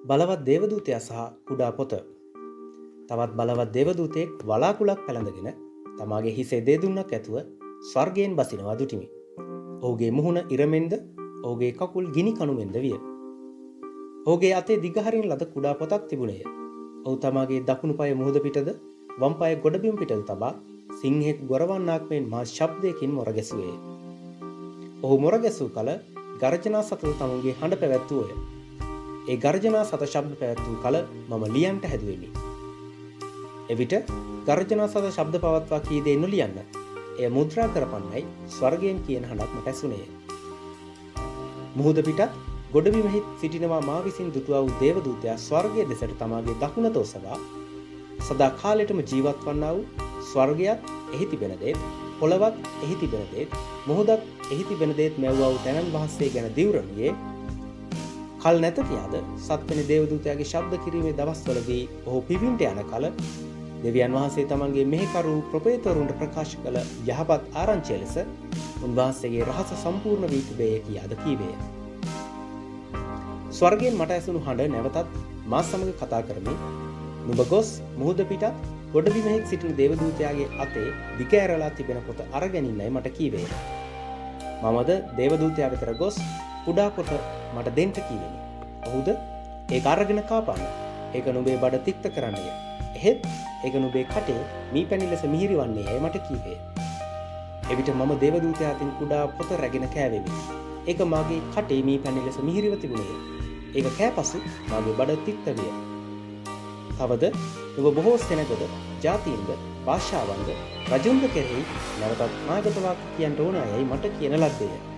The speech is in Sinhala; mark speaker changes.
Speaker 1: බලවත් දේවදූතයා සහ කුඩා පොත. තවත් බලවත් දේවදූතයෙක් වලාකුළක් පැළඳගෙන තමාගේ හිසේ දේදුන්නක් ඇතුව ස්වර්ගයෙන් බසිනවා දුටිමි. ඔහුගේ මුහුණ ඉරමෙන්ද ඔහුගේ කකුල් ගිනි කණුමෙන්ද විය. ඔහුගේ අතේ දිගහරින් ලද කුඩා පොතක් තිබුණේය. ඔහු තමාගේ දකුණු පාය මුහුද පිටද වම් පාය ගොඩබිම් පිටද තබා සිංහෙක් ගොරවන්නාක් මෙන් මහා ශබ්දයකින් මොරගැසුවේය. ඔහු මොරගැසූ කල ගර්ජනා සතද තමුන්ගේ හඬ පැවැත්වුවෝය. ඒ ගර්ජනා සත ශබ්ද පැවැත්වූ කල මම ලියන්ට හැදුවෙමි. එවිට ගර්ජනා සත ශබ්ද පවත්වා කී දේ නොලියන්න එය මුද්‍රා කරපන්නයි ස්වර්ගයෙන් කියන හඬක් මට ඇසුණේය. මුහුද පිටත් ගොඩබිමෙහි සිටිනවා මා විසින් දුටුවා වූ දේවදූතයා ස්වර්ගයේ දෙසට තමාගේ දකුණත ඔසවා සදා කාලෙටම ජීවත් වන්නා වූ ස්වර්ගයත් එහි තිබෙන දේත් පොළවත් එහි තිබෙන දේත් මුහුදත් එහි තිබෙන දේත් මැව්වා වූ තැනන් වහන්සේ ගැන දිවුරණියේ කල් නැත කියාද සත්වෙනි දේවදූතයාගේ ශබ්ද කිරීමේ දවස්වලදී ඔහු පිවින්ට යන කල දෙවියන් වහන්සේ තමන්ගේ මෙහෙකරු ප්‍රපේතවරුන්ට ප්‍රකාශ කළ යහපත් ආරංචිය ලෙස උන්වහන්සේගේ රහස සම්පූර්ණ වී තිබේ කියාද කීවේය. ස්වර්ගයෙන් මට ඇසුණු හඬ නැවතත් මා සමග කතා කරමින් නුඹ ගොස් මුහුද පිටත් ගොඩබිමෙහි සිටින දේවදූතයාගේ අතේ දිග ඇරලා තිබෙන පොත අරගෙනින්නයි මට කීවේය. මමද දේවදූතයා වෙතට ගොස් කුඩා පොත මට දෙන්න කීවෙමි. ඔහුද ඒක අරගෙන කාපන්න. ඒක නුඹේ බඩ තික්ත කරන්නය. එහෙත් ඒක නුඹේ කටේ මී පැණි ලෙස මිහිරි වන්නේ යයි මට කීවේය. එවිට මම දේවදූතයා අතින් කුඩා පොත රැගෙන කෑවෙමි. ඒක මාගේ කටේ මී පැණි ලෙස මිහිරිව තිබුණේය. ඒක කෑපසු මාගේ බඩ තික්ත විය. තවද නුඹ බොහෝ සෙනගද ජාතීන්ද භාෂාවන්ද රජුන්ද කෙරෙහි නැවතත් මාගත වාක්‍ය කියන්ට ඕන යයි මට කියන ලද්දේය.